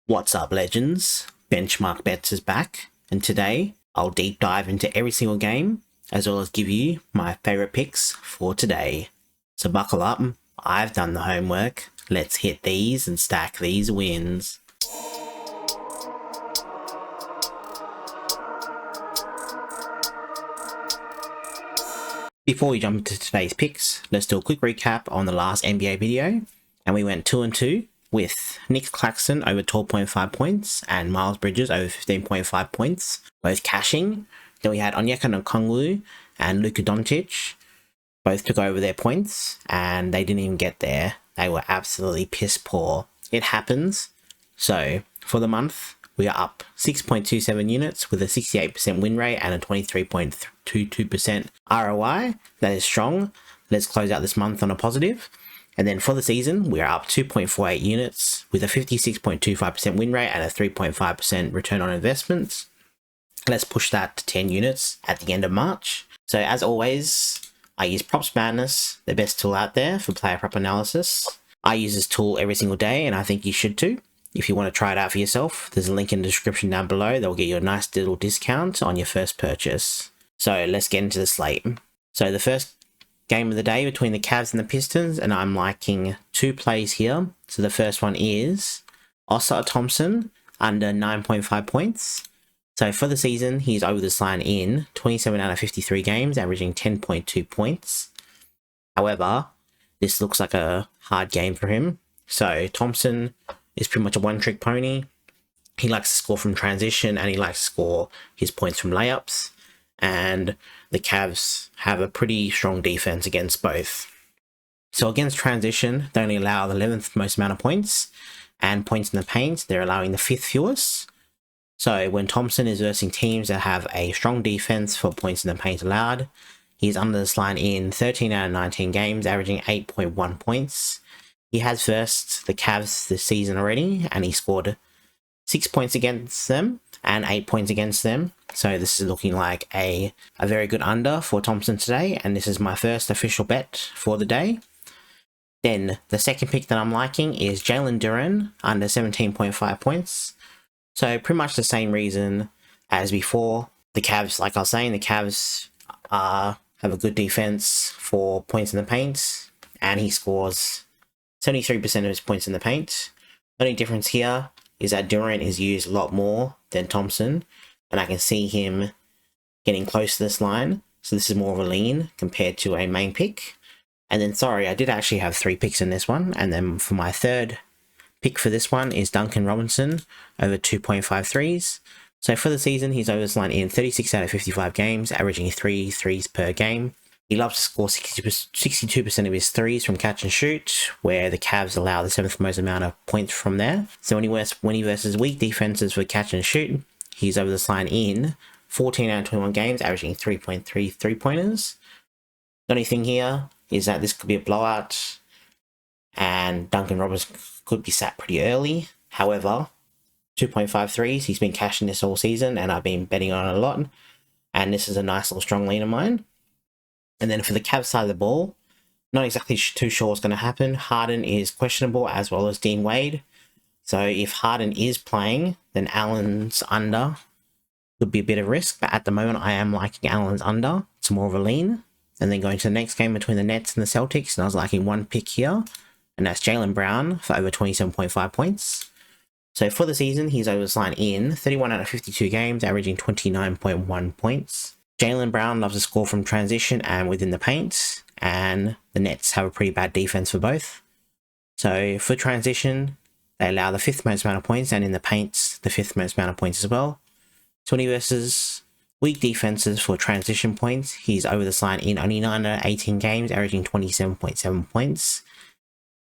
What's up, legends? Benchmark Bets is back, and today I'll deep dive into every single game, as well as give you my favourite picks for today. So buckle up, I've done the homework, let's hit these and stack these wins. Before we jump into today's picks, let's do a quick recap on the last NBA video, and we went 2-2 with Nick Claxton over 12.5 points and Miles Bridges over 15.5 points, both cashing. Then we had Onyeka Okongwu and Luka Doncic, both took over their points and they didn't even get there. They were absolutely piss poor. It happens. So for the month, we are up 6.27 units with a 68% win rate and a 23.22% ROI. That is strong. Let's close out this month on a positive. And then for the season, we are up 2.48 units with a 56.25% win rate and a 3.5% return on investments. Let's push that to 10 units at the end of March. So as always, I use PropsMadness, the best tool out there for player prop analysis. I use this tool every single day and I think you should too. If you want to try it out for yourself, there's a link in the description down below that will get you a nice little discount on your first purchase. So let's get into the slate. So the first game of the day between the Cavs and the Pistons, and I'm liking two plays here. So the first one is Oscar Thompson under 9.5 points. So for the season, he's over this line in 27 out of 53 games, averaging 10.2 points. However, this looks like a hard game for him. So Thompson is pretty much a one-trick pony. He likes to score from transition and he likes to score his points from layups. And the Cavs have a pretty strong defense against both. So against transition, they only allow the 11th most amount of points, and points in the paint, they're allowing the 5th fewest. So when Thompson is versing teams that have a strong defense for points in the paint allowed, he's under this line in 13 out of 19 games, averaging 8.1 points. He has versed the Cavs this season already, and he scored 6 points against them and 8 points against them. So this is looking like a very good under for Thompson today, and this is my first official bet for the day. Then the second pick that I'm liking is Jalen Duren under 17.5 points. So pretty much the same reason as before. The Cavs, like I was saying, the Cavs have a good defense for points in the paint, and he scores 73% of his points in the paint. The only difference here is that Durant is used a lot more than Thompson, and I can see him getting close to this line. So this is more of a lean compared to a main pick. And then, sorry, I did actually have 3 picks in this one. And then for my third pick for this one is Duncan Robinson over 2.5 threes. So for the season, he's over this line in 36 out of 55 games, averaging 3 threes per game. He loves to score 62% of his threes from catch and shoot, where the Cavs allow the 7th most amount of points from there. So when he versus weak defenses for catch and shoot, he's over this line in 14 out of 21 games, averaging 3.3 3-pointers. The only thing here is that this could be a blowout, and Duncan Robinson could be sat pretty early. However, 2.5 threes, he's been cashing this all season, and I've been betting on it a lot. And this is a nice little strong lean of mine. And then for the Cavs side of the ball, not exactly too sure what's going to happen. Harden is questionable, as well as Dean Wade. So if Harden is playing, then Allen's under could be a bit of risk. But at the moment, I am liking Allen's under. It's more of a lean. And then going to the next game between the Nets and the Celtics, and I was liking one pick here, and that's Jaylen Brown for over 27.5 points. So for the season, he's over this line in 31 out of 52 games, averaging 29.1 points. Jaylen Brown loves to score from transition and within the paint, and the Nets have a pretty bad defense for both. So for transition, they allow the 5th most amount of points, and in the paint, the 5th most amount of points as well. 20 versus weak defenses for transition points, he's over this line in only 9 out of 18 games, averaging 27.7 points.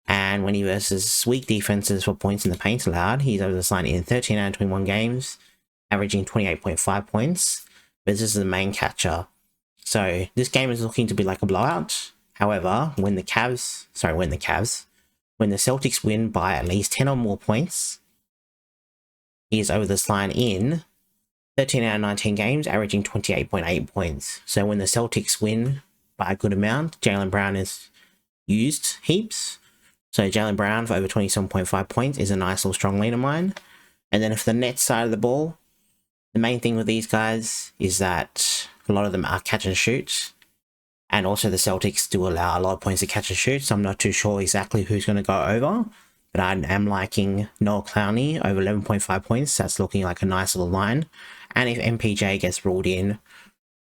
And when he versus weak defenses for points in the paint allowed, he's over this line in 13 out of 21 games, averaging 28.5 points. But this is the main catcher. So this game is looking to be like a blowout. However, when the Celtics win by at least 10 or more points, he is over this line in 13 out of 19 games, averaging 28.8 points. So when the Celtics win by a good amount, Jaylen Brown is used heaps. So Jaylen Brown for over 27.5 points is a nice little strong lean of mine. And then for the net side of the ball, the main thing with these guys is that a lot of them are catch and shoot. And also the Celtics do allow a lot of points to catch and shoot, so I'm not too sure exactly who's going to go over. But I am liking Noel Clowney over 11.5 points. That's looking like a nice little line. And if MPJ gets ruled in,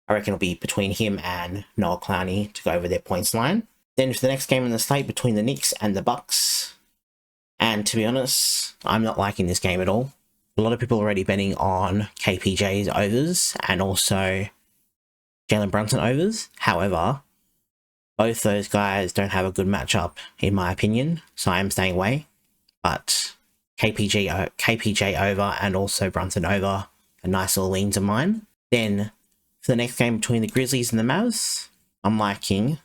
I reckon it'll be between him and Noel Clowney to go over their points line. Then for the next game in the slate between the Knicks and the Bucks. And to be honest, I'm not liking this game at all. A lot of people are already betting on KPJ's overs and also Jalen Brunson overs. However, both those guys don't have a good matchup in my opinion, so I am staying away. But KPJ over and also Brunson over are nice little leans of mine. Then for the next game between the Grizzlies and the Mavs, I'm liking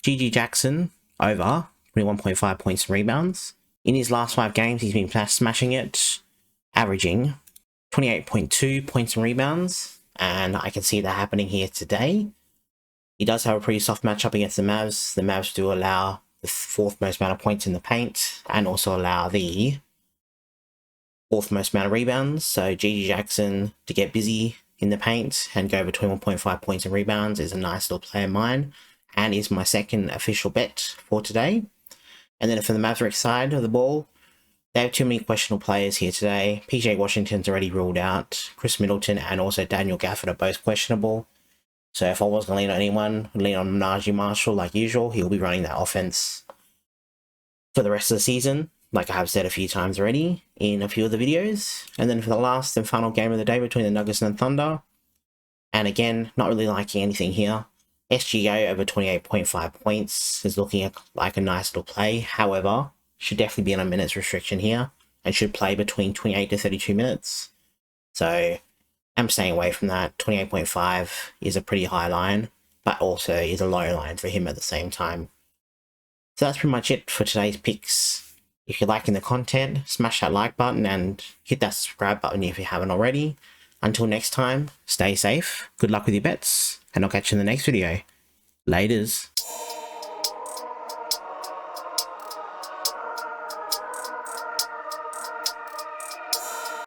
GG Jackson over 21.5 points and rebounds. In his last 5 games, he's been smashing it, averaging 28.2 points and rebounds, and I can see that happening here today. He does have a pretty soft matchup against the Mavs. The Mavs do allow the 4th most amount of points in the paint, and also allow the 4th most amount of rebounds, so GG Jackson to get busy in the paint and go between 1.5 points and rebounds is a nice little play of mine, and is my second official bet for today. And then for the Mavericks side of the ball, they have too many questionable players here today. PJ Washington's already ruled out. Chris Middleton and also Daniel Gafford are both questionable. So if I was going to lean on anyone, I'd lean on Najee Marshall like usual. He'll be running that offense for the rest of the season, like I have said a few times already in a few of the videos. And then for the last and final game of the day between the Nuggets and the Thunder, and again, not really liking anything here. SGA over 28.5 points is looking like a nice little play. However, should definitely be on a minutes restriction here and should play between 28 to 32 minutes. So I'm staying away from that. 28.5 is a pretty high line, but also is a low line for him at the same time. So that's pretty much it for today's picks. If you're liking the content, smash that like button and hit that subscribe button if you haven't already. Until next time, stay safe, good luck with your bets, and I'll catch you in the next video. Laters.